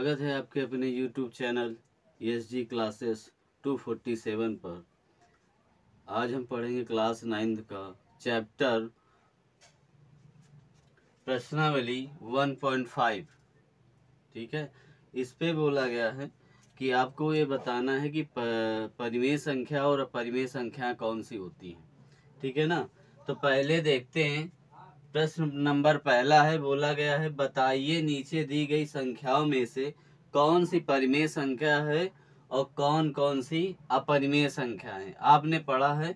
स्वागत है आपके अपने YouTube चैनल ESG क्लासेस 247 पर। आज हम पढ़ेंगे क्लास 9 का चैप्टर प्रश्नावली 1.5। ठीक है, इस पे बोला गया है कि आपको ये बताना है कि परिमेय संख्या और अपरिमेय संख्या कौन सी होती हैं। ठीक है ना, तो पहले देखते हैं। प्रश्न नंबर पहला है, बोला गया है बताइए नीचे दी गई संख्याओं में से कौन सी परिमेय संख्या है और कौन कौन सी अपरिमेय संख्या है। आपने पढ़ा है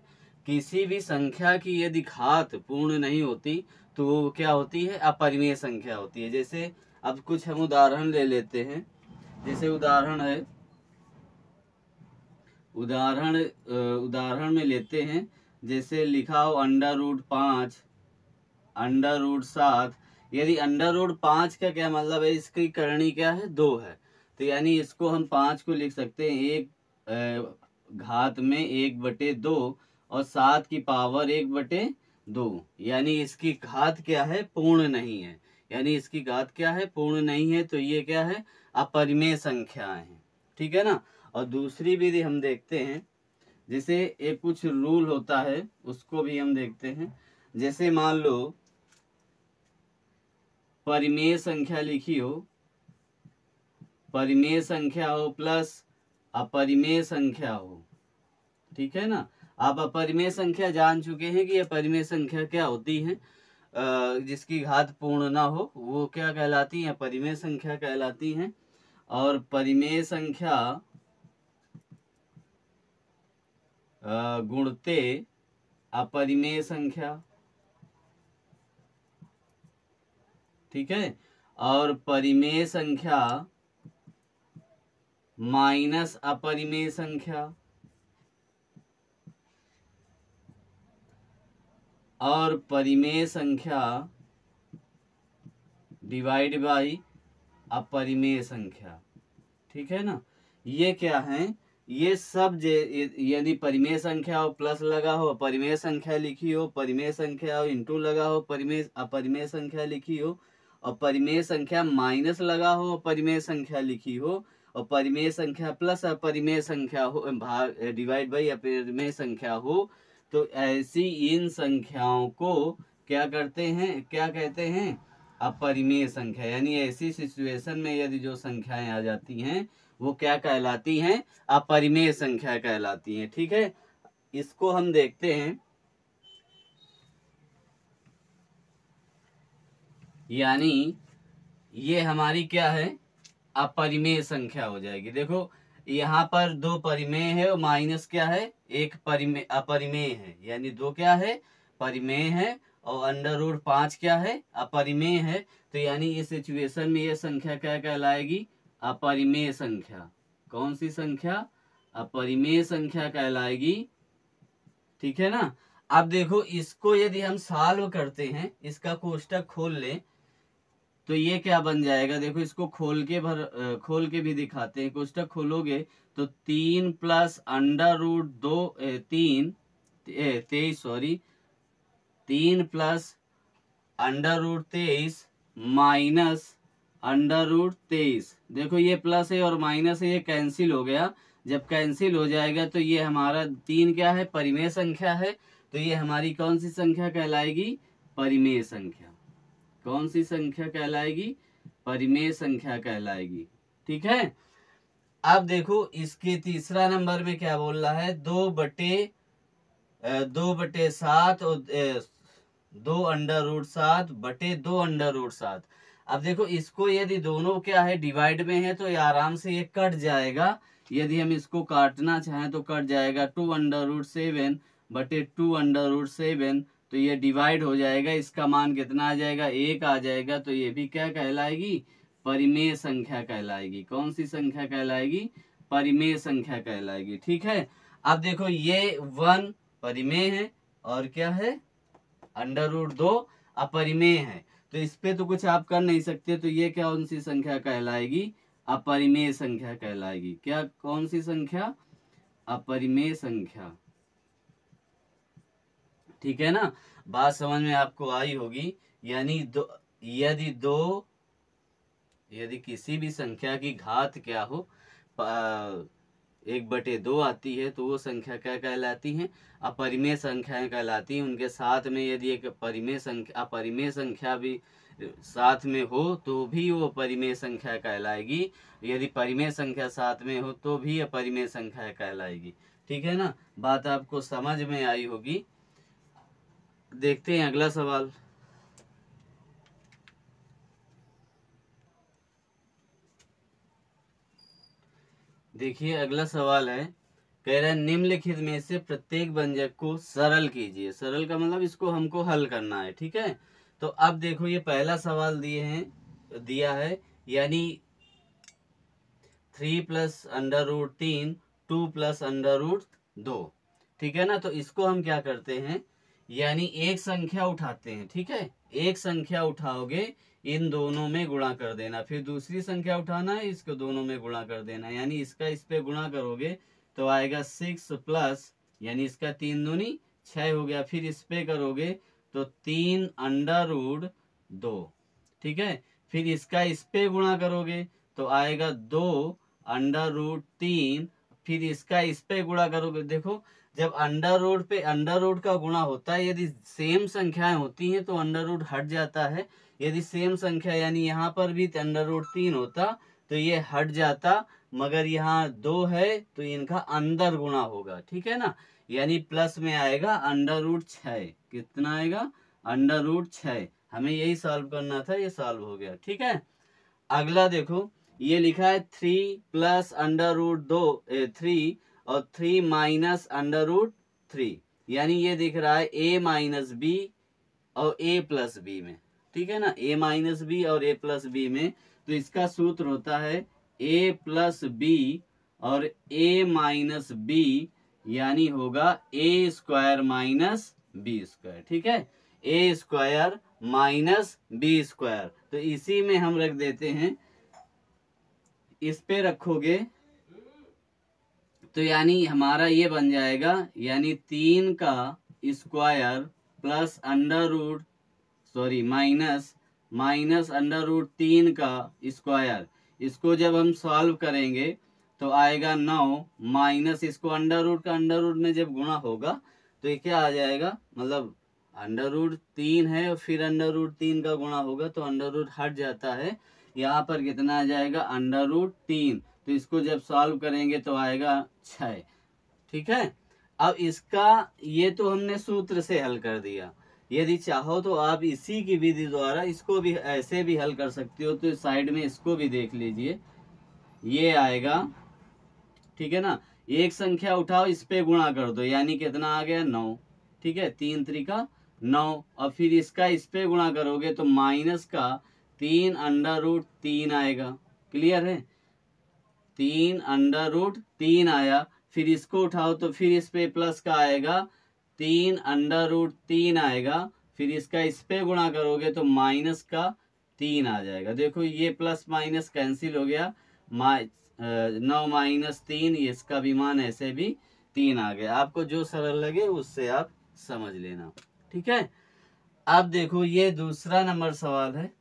किसी भी संख्या की यदि घात पूर्ण नहीं होती तो वो क्या होती है, अपरिमेय संख्या होती है। जैसे अब कुछ हम उदाहरण ले लेते हैं। जैसे उदाहरण है, उदाहरण में लेते हैं। जैसे लिखा हो √5, √7। यदि √5 का क्या मतलब है, इसकी करणी क्या है, 2 है। तो यानी इसको हम 5 को लिख सकते हैं एक घात में 1/2 और 7 की पावर 1/2। यानी इसकी घात क्या है, पूर्ण नहीं है। यानी इसकी घात क्या है, पूर्ण नहीं है। तो ये क्या है, अपरिमेय संख्याएं हैं। ठीक है ना। और दूसरी विधि हम देखते हैं। जैसे एक कुछ रूल होता है, उसको भी हम देखते हैं। जैसे मान लो परिमेय संख्या लिखी हो, परिमेय संख्या हो प्लस अपरिमेय संख्या हो। ठीक है ना। आप अपरिमेय संख्या जान चुके हैं कि अपरिमेय संख्या क्या होती है। जिसकी घात पूर्ण ना हो वो क्या कहलाती है, अपरिमेय संख्या कहलाती हैं। और परिमेय संख्या गुणते अपरिमेय संख्या। ठीक है। और परिमेय संख्या माइनस अपरिमेय संख्या। और परिमेय संख्या डिवाइड बाई अपरिमेय संख्या। ठीक है ना। ये क्या है, ये सब यदि परिमेय संख्या हो प्लस लगा हो, परिमेय संख्या लिखी हो, परिमेय संख्या हो इंटू लगा हो, परिमेय अपरिमेय संख्या लिखी हो, और परिमेय संख्या माइनस लगा हो, परिमेय संख्या लिखी हो, और परिमेय संख्या प्लस अपरिमेय संख्या हो, भाग डिवाइड बाई अपरिमेय संख्या हो, तो ऐसी इन संख्याओं को क्या करते हैं, क्या कहते हैं, अपरिमेय संख्या। यानी ऐसी सिचुएशन में यदि जो संख्याएं आ जाती हैं वो क्या कहलाती हैं, अपरिमेय संख्या कहलाती हैं। ठीक है, इसको हम देखते हैं। यानी ये हमारी क्या है, अपरिमेय संख्या हो जाएगी। देखो यहाँ पर 2 परिमेय है और माइनस क्या है, एक परिमेय अपरिमेय है। यानी 2 क्या है, परिमेय है, और √5 क्या है, अपरिमेय है। तो यानी इस सिचुएशन में ये संख्या क्या कहलाएगी, अपरिमेय संख्या। कौन सी संख्या, अपरिमेय संख्या कहलाएगी। ठीक है ना। अब देखो इसको यदि हम सॉल्व करते हैं, इसका कोष्टक खोल लें तो ये क्या बन जाएगा। देखो इसको खोल के भी दिखाते हैं। कोष्टक खोलोगे तो 3 प्लस √23 प्लस √23 माइनस √23। देखो ये प्लस है और माइनस है, ये कैंसिल हो गया। जब कैंसिल हो जाएगा तो ये हमारा 3 क्या है, परिमेय संख्या है। तो ये हमारी कौन सी संख्या कहलाएगी, परिमेय संख्या। कौन सी संख्या कहलाएगी, परिमेय संख्या कहलाएगी। ठीक है। अब देखो इसके तीसरा नंबर में क्या बोल रहा है, 2/7 और 2 √7 बटे 2 √7। अब देखो इसको यदि दोनों क्या है, डिवाइड में है, तो ये आराम से ये कट जाएगा। यदि हम इसको काटना चाहें तो कट जाएगा। 2 √7 बटे 2 √7, तो ये डिवाइड हो जाएगा। इसका मान कितना आ जाएगा, 1 आ जाएगा। तो ये भी क्या कहलाएगी, परिमेय संख्या कहलाएगी। कौन सी संख्या कहलाएगी, परिमेय संख्या कहलाएगी। ठीक है। अब देखो ये 1 परिमेय है और क्या है, √2 अपरिमेय है। तो इस पे तो कुछ आप कर नहीं सकते। तो ये क्या, कौन सी संख्या कहलाएगी, अपरिमेय संख्या कहलाएगी। क्या, कौन सी संख्या, अपरिमेय संख्या। ठीक है ना। बात समझ में आपको आई होगी। यानी यदि 2 यदि किसी भी संख्या की घात क्या हो 1/2 आती है तो वो संख्या क्या कहलाती है? अपरिमेय संख्याएं कहलाती हैं। उनके साथ में यदि एक अपरिमेय संख्या भी साथ में हो तो भी वो अपरिमेय संख्या कहलाएगी। यदि परिमेय संख्या साथ में हो तो भी अपरिमेय संख्या कहलाएगी। ठीक है ना, बात आपको समझ में आई होगी। देखते हैं अगला सवाल। देखिए अगला सवाल है, कह रहा है निम्नलिखित में से प्रत्येक व्यंजक को सरल कीजिए। सरल का मतलब इसको हमको हल करना है। ठीक है, तो अब देखो ये पहला सवाल दिया है यानी 3 + √3 2 + √2। ठीक है ना, तो इसको हम क्या करते हैं, यानी एक संख्या उठाते हैं। ठीक है, एक संख्या उठाओगे, इन दोनों में गुणा कर देना, फिर दूसरी संख्या उठाना है, इसको दोनों में गुणा कर देना, यानी इसका इस पे गुणा करोगे तो आएगा 6 प्लस, यानी इसका 3 दूनी 6 हो गया, फिर इस पे करोगे तो 3√2। ठीक है, फिर इसका इस पे गुणा करोगे तो आएगा 2√3, फिर इसका इस पे गुणा करोगे। देखो जब अंडर रूट पे अंडर रूट का गुणा होता है, यदि सेम संख्याएं होती हैं तो अंडर रूट हट जाता है। यदि सेम संख्या यानी यहाँ पर भी √3 होता तो ये हट जाता, मगर यहाँ 2 है तो इनका अंदर गुणा होगा। ठीक है ना, यानी प्लस में आएगा √6। कितना आएगा? √6। हमें यही सॉल्व करना था, ये सॉल्व हो गया। ठीक है, अगला देखो ये लिखा है 3 + √3 और 3 - √3, यानी ये दिख रहा है a - b और a + b में। ठीक है ना, a - b और a + b में, तो इसका सूत्र होता है a + b और a - b, यानी होगा a² - b²। ठीक है, a² - b², तो इसी में हम रख देते हैं, इस पे रखोगे तो यानी हमारा ये बन जाएगा, यानी 3 का स्क्वायर प्लस माइनस √3 का स्क्वायर। इसको जब हम सॉल्व करेंगे तो आएगा 9, माइनस इसको अंडर रूट में जब गुणा होगा तो ये क्या आ जाएगा, मतलब √3 है और फिर √3 का गुणा होगा तो अंडर रूट हट जाता है। यहाँ पर कितना आ जाएगा? √3। तो इसको जब सॉल्व करेंगे तो आएगा 6। ठीक है, अब इसका ये तो हमने सूत्र से हल कर दिया। यदि चाहो तो आप इसी की विधि द्वारा इसको भी ऐसे भी हल कर सकते हो, तो साइड में इसको भी देख लीजिए, ये आएगा। ठीक है ना, एक संख्या उठाओ, इस पे गुणा कर दो, यानी कितना आ गया? 9। ठीक है, 3 × 3 = 9, और फिर इसका इस पे गुणा करोगे तो माइनस का 3√3 आएगा। क्लियर है, 3√3 आया, फिर इसको उठाओ तो फिर इस पे प्लस का आएगा, 3√3 आएगा, फिर इसका इस पे गुणा करोगे तो माइनस का 3 आ जाएगा। देखो ये प्लस माइनस कैंसिल हो गया, 9 - 3, इसका भी मान ऐसे भी 3 आ गया। आपको जो सरल लगे उससे आप समझ लेना। ठीक है, अब देखो ये दूसरा नंबर सवाल है,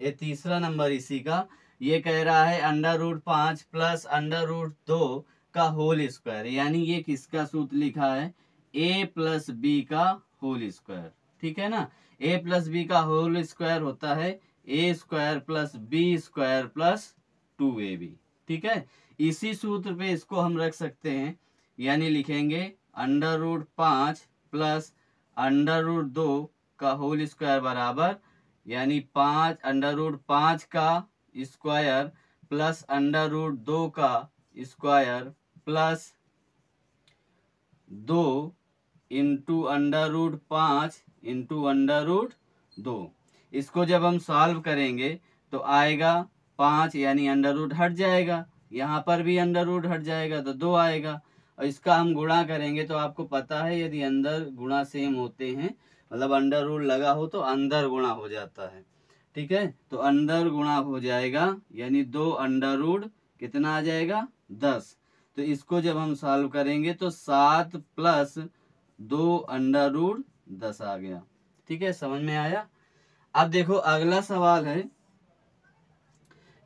ये तीसरा नंबर इसी का। ये कह रहा है √5 + √2 का होल स्क्वायर, यानी ये किसका सूत्र लिखा है? a + b का होल स्क्वायर। ठीक है ना, a + b का होल स्क्वायर होता है a² + b² + 2ab। ठीक है, इसी सूत्र पे इसको हम रख सकते हैं, यानी लिखेंगे √5 + √2 का होल स्क्वायर बराबर, यानी √5 का स्क्वायर प्लस √2 का स्क्वायर प्लस 2 × √5 × √2। इसको जब हम सॉल्व करेंगे तो आएगा 5, यानी अंडर रूट हट जाएगा, यहाँ पर भी अंडर रूट हट जाएगा तो 2 आएगा, और इसका हम गुणा करेंगे तो आपको पता है यदि अंदर गुणा सेम होते हैं, मतलब अंडर रूट लगा हो तो अंदर गुणा हो जाता है। ठीक है, तो अंदर गुणा हो जाएगा, यानी 2 अंडर रूट कितना आ जाएगा? 10। तो इसको जब हम सॉल्व करेंगे तो 7 + 2 अंडर रूट 10 आ गया। ठीक है, समझ में आया? अब देखो अगला सवाल है,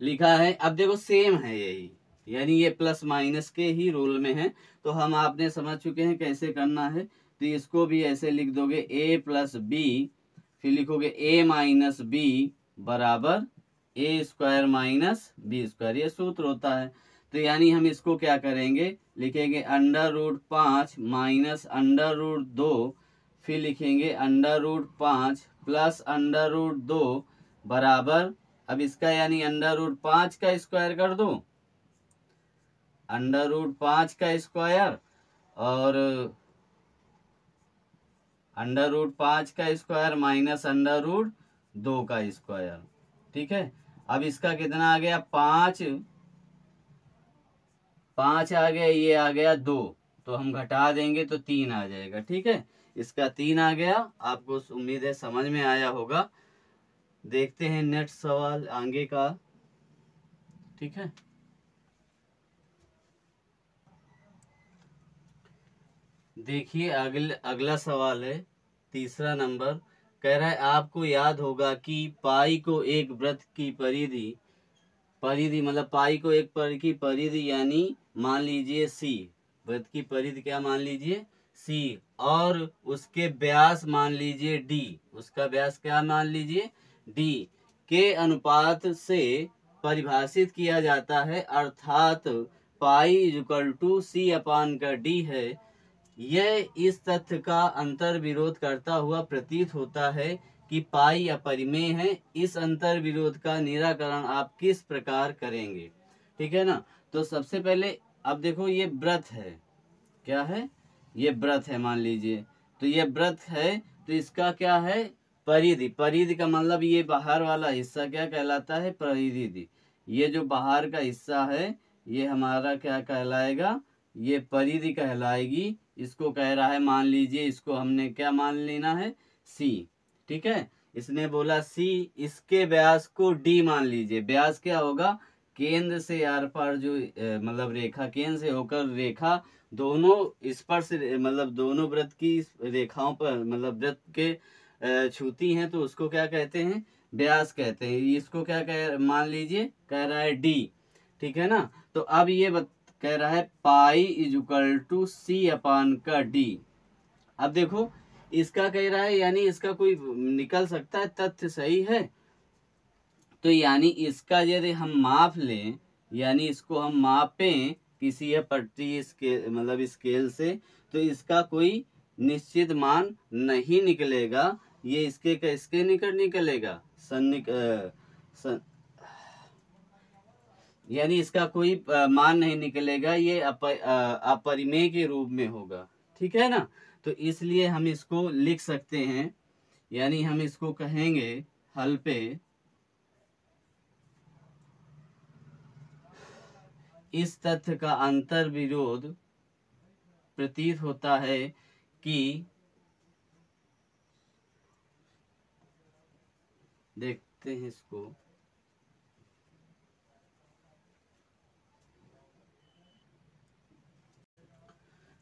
लिखा है। अब देखो सेम है यही, यानी ये प्लस माइनस के ही रूल में है, तो हम आपने समझ चुके हैं कैसे करना है। तो इसको भी ऐसे लिख दोगे a प्लस बी, फिर लिखोगे a माइनस बी बराबर ए स्क्वायर माइनस बी स्क्वायर, ये सूत्र होता है। तो यानी हम इसको क्या करेंगे, लिखेंगे √5 माइनस √2, फिर लिखेंगे √5 प्लस √2 बराबर, अब इसका यानी √5 का स्क्वायर कर दो, √5 का स्क्वायर और √5 का स्क्वायर माइनस √2 का स्क्वायर। ठीक है, अब इसका कितना आ गया, 5 आ गया, ये आ गया 2, तो हम घटा देंगे तो 3 आ जाएगा। ठीक है, इसका 3 आ गया। आपको उम्मीद है समझ में आया होगा। देखते हैं नेक्स्ट सवाल आगे का। ठीक है, देखिए अगला सवाल है, तीसरा नंबर। कह रहा है आपको याद होगा कि पाई को एक वृत्त की परिधि, परिधि मतलब पाई को एक पर की परिधि यानी मान लीजिए सी, वृत्त की परिधि क्या मान लीजिए सी, और उसके व्यास मान लीजिए डी, उसका व्यास क्या मान लीजिए डी के अनुपात से परिभाषित किया जाता है, अर्थात पाई इक्वल टू सी अपान का डी है। यह इस तथ्य का अंतर विरोध करता हुआ प्रतीत होता है कि पाई अपरिमेय है। इस अंतर विरोध का निराकरण आप किस प्रकार करेंगे। ठीक है ना, तो सबसे पहले अब देखो ये व्रत है, क्या है, ये व्रत है मान लीजिए, तो ये व्रत है, तो इसका क्या है परिधि, परिधि का मतलब ये बाहर वाला हिस्सा क्या कहलाता है, परिधि। ये जो बाहर का हिस्सा है ये हमारा क्या कहलाएगा, ये परिधि कहलाएगी। इसको कह रहा है मान लीजिए, इसको हमने क्या मान लेना है सी। ठीक है, इसने बोला सी, इसके व्यास को डी मान लीजिए। व्यास क्या होगा, केंद्र से आर पार जो मतलब रेखा, केंद्र से होकर रेखा दोनों स्पर्श मतलब दोनों वृत्त की रेखाओं पर मतलब वृत्त के छूती हैं, तो उसको क्या कहते हैं, व्यास कहते हैं। इसको क्या कह मान लीजिए, कह रहा है डी। ठीक है ना, तो अब ये कह रहा है पाई इक्वल टू सी अपान का डी। अब देखो इसका कह रहा है, यानी इसका कोई निकल सकता है तथ्य, सही है। तो यानी इसका यदि हम माप लें, यानी इसको हम मापें किसी पट्टी स्केल मतलब स्केल से, तो इसका कोई निश्चित मान नहीं निकलेगा। ये इसके निकट निकलेगा यानी इसका कोई मान नहीं निकलेगा, ये अपरिमेय के रूप में होगा। ठीक है ना, तो इसलिए हम इसको लिख सकते हैं, यानी हम इसको कहेंगे हल पे, इस तथ्य का अंतर विरोध प्रतीत होता है कि, देखते हैं इसको,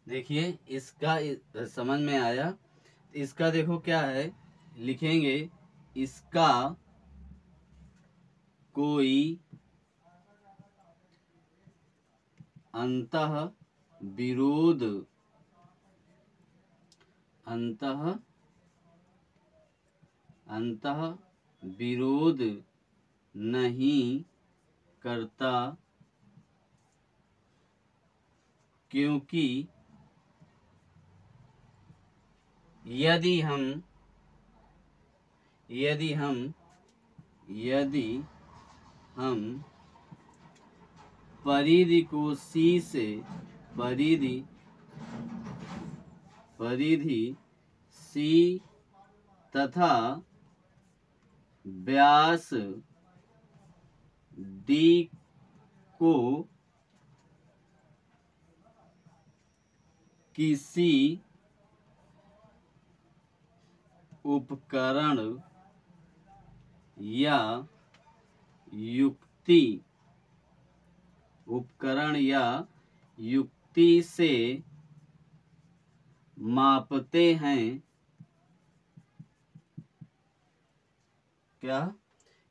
देखिए इसका समझ में आया। इसका देखो क्या है, लिखेंगे इसका कोई अंतः विरोध, अंतः विरोध नहीं करता, क्योंकि यदि हम परिधि को सी से, परिधि सी तथा व्यास डी को किसी उपकरण या युक्ति से मापते हैं, क्या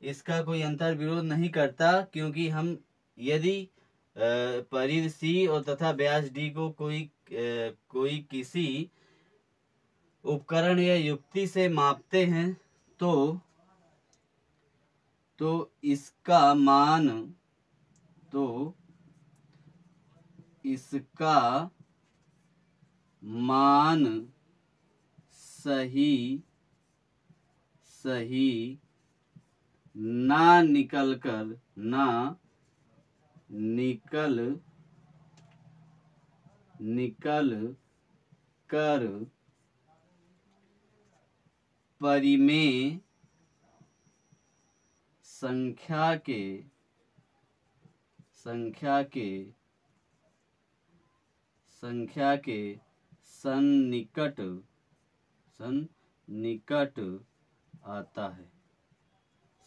इसका कोई अंतर विरोध नहीं करता, क्योंकि हम यदि परिधि सी और तथा व्यास डी को कोई किसी उपकरण या युक्ति से मापते हैं तो इसका मान सही ना निकल कर परिमेय संख्या के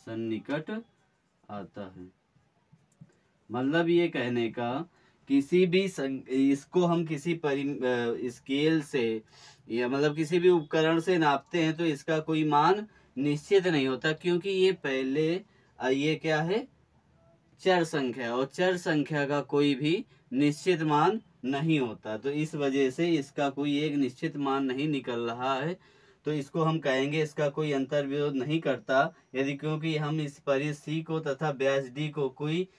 सन्निकट आता है। मतलब ये कहने का, किसी भी इसको हम किसी स्केल से या मतलब किसी भी उपकरण से नापते हैं तो इसका कोई मान निश्चित नहीं होता, क्योंकि ये पहले ये क्या है, चर संख्या, और चर संख्या का कोई भी निश्चित मान नहीं होता। तो इस वजह से इसका कोई एक निश्चित मान नहीं निकल रहा है, तो इसको हम कहेंगे इसका कोई अंतर विरोध नहीं करता यदि, क्योंकि हम इस परिधि सी को तथा व्यास डी को कोई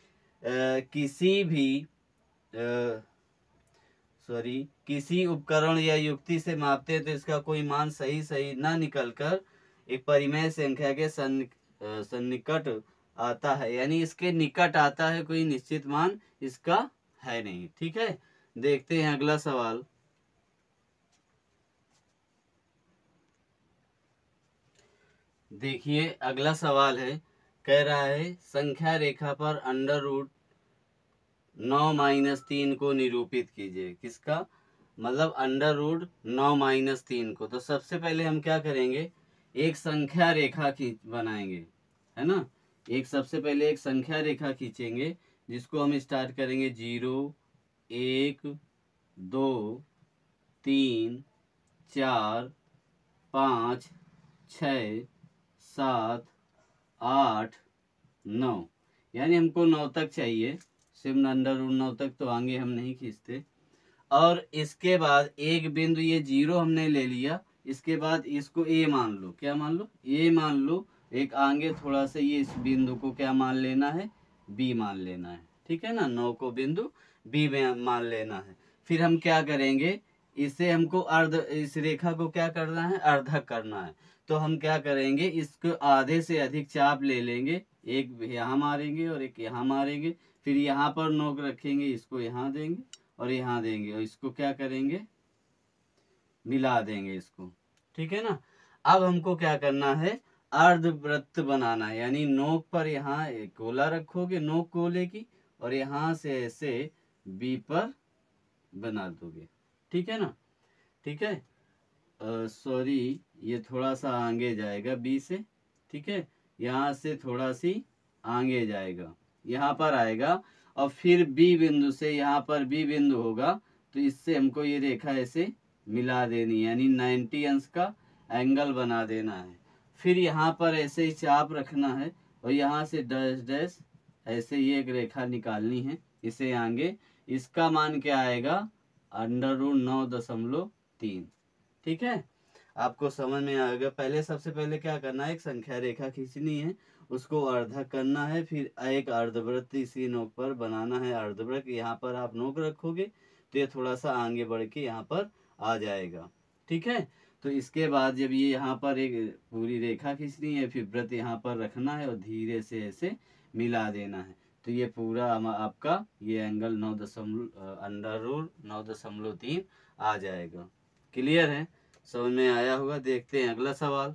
किसी उपकरण या युक्ति से मापते हैं तो इसका कोई मान सही ना निकलकर एक परिमेय संख्या के सन्निकट आता है, यानी इसके निकट आता है, कोई निश्चित मान इसका है नहीं। ठीक है, देखते हैं अगला सवाल। देखिए अगला सवाल है, कह रहा है संख्या रेखा पर अंडर रूट 9-3 को निरूपित कीजिए। किसका, मतलब अंडर रूट 9-3 को। तो सबसे पहले हम क्या करेंगे, एक संख्या रेखा बनाएंगे, है ना। सबसे पहले एक संख्या रेखा खींचेंगे, जिसको हम स्टार्ट करेंगे 0, 1, 2, 3, 4, 5, 6, 7, 8, 9, यानी हमको 9 तक चाहिए, सिर्फ अंडर रूट 9 तक, तो आगे हम नहीं खींचते। और इसके बाद एक बिंदु, ये 0 हमने ले लिया, इसके बाद इसको ए मान लो। क्या मान लो, ए मान लो। एक आगे थोड़ा सा ये इस बिंदु को क्या मान लेना है, बी मान लेना है। ठीक है ना, 9 को बिंदु बी में मान लेना है। फिर हम क्या करेंगे, इसे हमको इस रेखा को क्या करना है, अर्धक करना है। तो हम क्या करेंगे, इसको आधे से अधिक चाप ले लेंगे, एक यहाँ मारेंगे और एक यहाँ मारेंगे, फिर यहाँ पर नोक रखेंगे, इसको यहाँ देंगे और यहाँ देंगे, और इसको क्या करेंगे, मिला देंगे इसको। ठीक है ना। अब हमको क्या करना है, अर्धवृत्त बनाना है, यानी नोक पर यहाँ एक गोला रखोगे, नोक गोले की, और यहाँ से ऐसे बी पर बना दोगे। ठीक है ना। ठीक है, सॉरी ये थोड़ा सा आगे जाएगा बी से। ठीक है, यहाँ से थोड़ा सी आगे जाएगा, यहाँ पर आएगा, और फिर बी बिंदु से यहाँ पर बी बिंदु होगा, तो इससे हमको ये रेखा ऐसे मिला देनी, यानी 90 अंश का एंगल बना देना है। फिर यहाँ पर ऐसे ही चाप रखना है, और यहाँ से डैश डैश ऐसे ये एक रेखा निकालनी है, इसे आगे। इसका मान क्या आएगा, अंडर रूट 9.3। ठीक है, आपको समझ में आएगा। पहले सबसे पहले क्या करना है, एक संख्या रेखा खींचनी है, उसको अर्धक करना है, फिर एक अर्धवृत्त इसी नोक पर बनाना है, अर्धवृत्त। यहाँ पर आप नोक रखोगे तो ये थोड़ा सा आगे बढ़ के यहाँ पर आ जाएगा। ठीक है, तो इसके बाद जब ये यहाँ पर एक पूरी रेखा खींचनी है, फिर वृत्त यहाँ पर रखना है और धीरे से ऐसे मिला देना है, तो ये पूरा आपका ये एंगल 9.3 आ जाएगा। क्लियर है, समझ में आया होगा। देखते हैं अगला सवाल।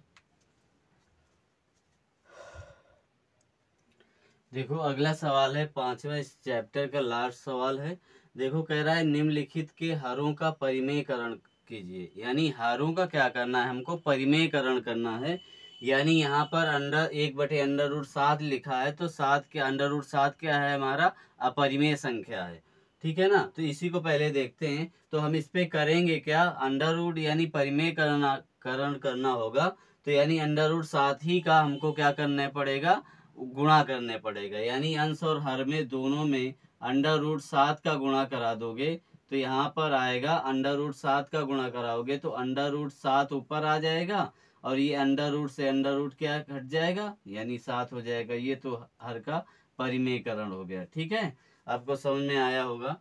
देखो अगला सवाल है 5वां इस चैप्टर का लास्ट सवाल है। देखो कह रहा है निम्नलिखित के हरों का परिमेयकरण कीजिए, यानी हरों का क्या करना है, हमको परिमेयकरण करना है। यानी यहाँ पर अंडर 1/√7 लिखा है, तो 7 के √7 क्या है, हमारा अपरिमेय संख्या है। ठीक है ना, तो इसी को पहले देखते हैं। तो हम इस पे करेंगे क्या, अंडर रूट यानी परिमेयकरण करना होगा, तो यानी अंडर रूट 7 ही का हमको क्या करना पड़ेगा, गुणा करने पड़ेगा, यानी अंश और हर में दोनों में अंडर रूट 7 का गुणा करा दोगे तो यहाँ पर आएगा अंडर रूट 7 का गुणा कराओगे तो अंडर रूट 7 ऊपर आ जाएगा और ये अंडर रूट से अंडर रूट क्या हट जाएगा, यानी 7 हो जाएगा। ये तो हर का परिमेयकरण हो गया। ठीक है, आपको समझ में आया होगा।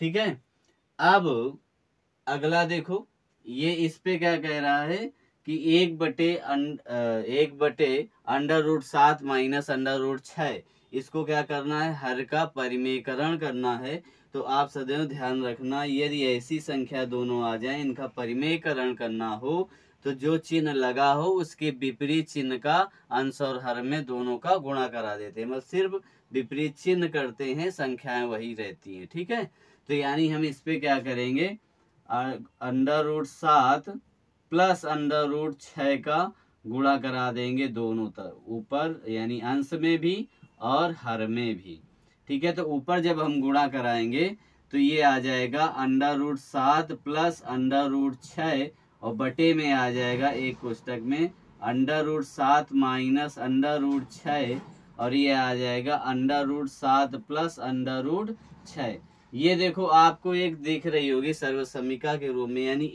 ठीक है, अब अगला देखो, ये इस पे क्या कह रहा है कि 1/1 under root 7 minus under root 6, इसको क्या करना है, हर का परिमेयकरण करना है। तो आप सदैव ध्यान रखना, यदि ऐसी संख्या दोनों आ जाए, इनका परिमेयकरण करना हो तो जो चिन्ह लगा हो उसके विपरीत चिन्ह का अंश और हर में दोनों का गुणा करा देते हैं। मतलब सिर्फ विपरीत चिन्ह करते हैं, संख्याएं वही रहती हैं। ठीक है, तो यानी हम इस पे क्या करेंगे, under root 7 plus under root 6 का गुणा करा देंगे दोनों तरफ, ऊपर यानी अंश में भी और हर में भी। ठीक है, तो ऊपर जब हम गुणा कराएंगे तो ये आ जाएगा under root 7 plus under root 6 और बटे में आ जाएगा एक कोष्टक में under root 7 minus under root 6 और ये आ जाएगा under root 7 plus under root 6। ये देखो आपको एक दिख रही होगी सर्वसमीका के रूप में, यानी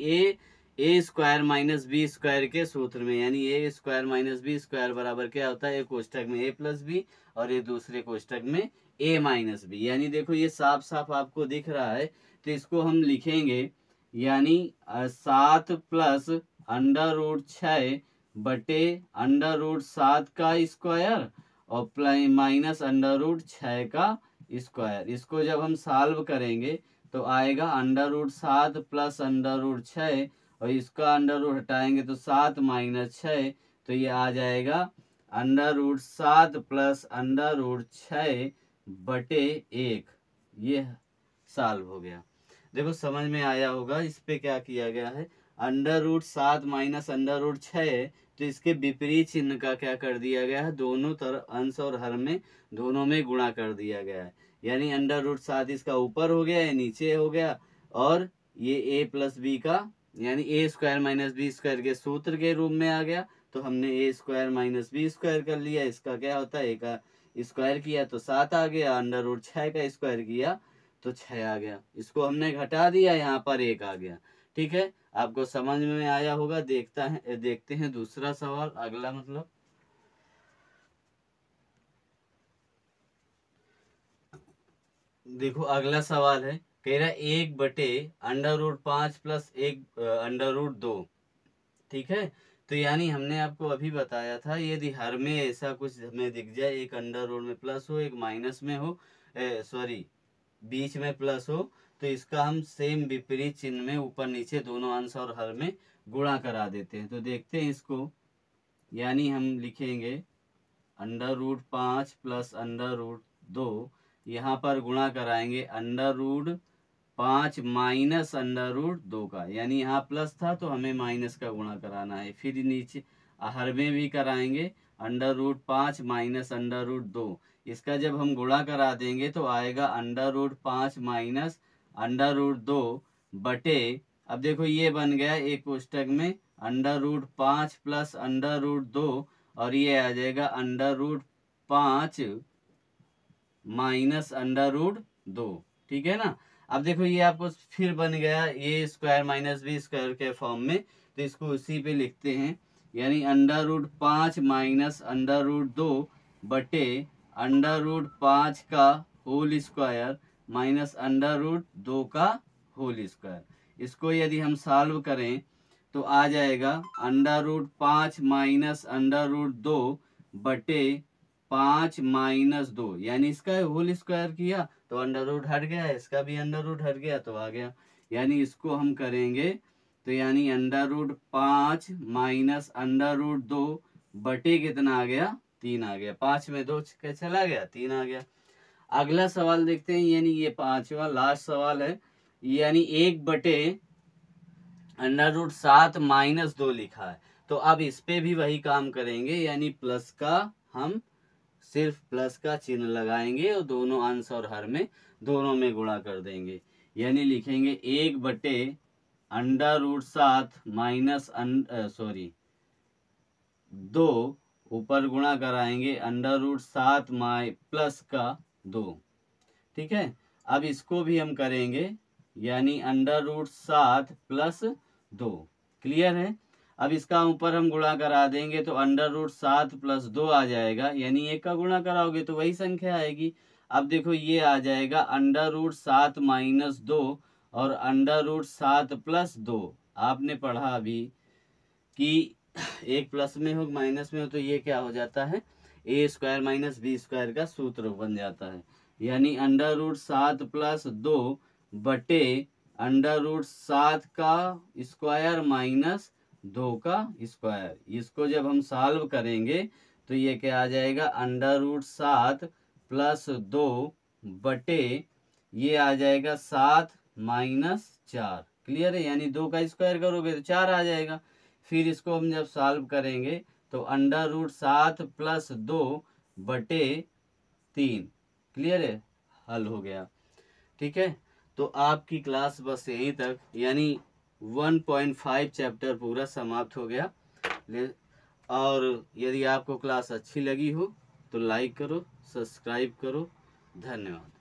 ए स्क्वायर माइनस बी स्क्वायर के सूत्र में, यानी ए स्क्वायर माइनस बी स्क्वायर बराबर क्या होता है, एक कोष्टक में ए प्लस बी और ये दूसरे कोष्टक में ए माइनस बी। यानी देखो ये साफ साफ आपको दिख रहा है, तो इसको हम लिखेंगे यानी 7 प्लस अंडर रूट 6 बटे अंडर रूट 7 का स्क्वायर और माइनस अंडर रूट 6 का स्क्वायर। इसको जब हम सॉल्व करेंगे तो आएगा under root 7 plus under root 6 और इसका अंडर रूट हटाएंगे तो 7 माइनस 6, तो ये आ जाएगा under root 7 plus under root 6 बटे 1। ये सॉल्व हो गया। देखो समझ में आया होगा, इस पे क्या किया गया है, under root 7 minus under root 6 तो इसके विपरीत चिन्ह का क्या कर दिया गया है, दोनों तरफ अंश और हर में दोनों में गुणा कर दिया गया है। यानी अंडर रूट 7 इसका ऊपर हो गया, नीचे हो गया, और ये ए प्लस बी का यानी ए स्क्वायर माइनस बी स्क्वायर के सूत्र के रूप में आ गया। तो हमने ए स्क्वायर माइनस बी स्क्वायर कर लिया, इसका क्या होता है, ए का स्क्वायर किया तो 7 आ गया, अंडर रूट 6 का स्क्वायर किया तो 6 आ गया, इसको हमने घटा दिया, यहाँ पर 1 आ गया। ठीक है, आपको समझ में आया होगा। देखते हैं दूसरा सवाल, अगला मतलब देखो अगला सवाल है, कह रहा है 1/√5 प्लस 1/√2। ठीक है, तो यानी हमने आपको अभी बताया था, यदि हर में ऐसा कुछ हमें दिख जाए, एक अंडर रूट में प्लस हो एक माइनस में हो, सॉरी बीच में प्लस हो, तो इसका हम सेम विपरीत चिन्ह में ऊपर नीचे दोनों अंश और हर में गुणा करा देते हैं। तो देखते हैं इसको, यानी हम लिखेंगे under root 5 plus under root 2, यहाँ पर गुणा कराएंगे under root 5 minus under root 2 का, यानी यहाँ प्लस था तो हमें माइनस का गुणा कराना है। फिर नीचे हर में भी कराएंगे under root 5 minus under root 2, इसका जब हम गुणा करा देंगे तो आएगा under root 5 minus under root 2 बटे, अब देखो ये बन गया एक कोष्टक में under root 5 plus under root 2 और ये आ जाएगा under root 5 minus under root 2। ठीक है ना, अब देखो ये आपको फिर बन गया A square minus B square के फॉर्म में, तो इसको उसी पे लिखते हैं, यानी under root 5 minus under root 2 बटे अंडर रूट 5 का whole square minus under root 2 का होल स्क्वायर। इसको यदि हम सॉल्व करें तो आ जाएगा under root 5 minus under root 2 बटे 5 माइनस 2, यानी इसका होल स्क्वायर किया तो अंडर रूट हट गया, इसका भी अंडर रूट हट गया तो आ गया। यानी इसको हम करेंगे तो यानी under root 5 minus under root 2 बटे कितना आ गया, 3 आ गया, 5 में 2 चला गया, 3 आ गया। अगला सवाल देखते हैं, यानी ये 5वां लास्ट सवाल है, यानी 1/√7 माइनस 2 लिखा है। तो अब इस पे भी वही काम करेंगे, यानी प्लस का हम सिर्फ प्लस का चिन्ह लगाएंगे और दोनों अंश और हर में दोनों में गुणा कर देंगे, यानी लिखेंगे 1/√7 माइनस 2 ऊपर गुणा कराएंगे अंडर रूट 7 माई प्लस का 2। ठीक है, अब इसको भी हम करेंगे, यानी अंडर रूट 7 प्लस 2। क्लियर है। अब इसका ऊपर हम गुणा करा देंगे तो अंडर रूट 7 प्लस 2 आ जाएगा, यानी 1 का गुणा कराओगे तो वही संख्या आएगी। अब देखो ये आ जाएगा अंडर रूट 7 माइनस 2 और अंडर रूट 7 प्लस 2। आपने पढ़ा अभी कि एक प्लस में हो माइनस में हो तो ये क्या हो जाता है, ए स्क्वायर माइनस बी स्क्वायर का सूत्र बन जाता है। यानी अंडर रूट 7 प्लस 2 बटे अंडर रूट 7 का स्क्वायर माइनस 2 का स्क्वायर। इसको जब हम सॉल्व करेंगे तो ये क्या आ जाएगा, अंडर रूट 7 प्लस 2 बटे ये आ जाएगा 7 माइनस 4। क्लियर है, यानी 2 का स्क्वायर करोगे तो 4 आ जाएगा। फिर इसको हम जब सॉल्व करेंगे तो अंडर रूट 7 प्लस 2 बटे 3। क्लियर है, हल हो गया। ठीक है, तो आपकी क्लास बस यहीं तक, यानी 1.5 चैप्टर पूरा समाप्त हो गया। और यदि आपको क्लास अच्छी लगी हो तो लाइक करो, सब्सक्राइब करो। धन्यवाद।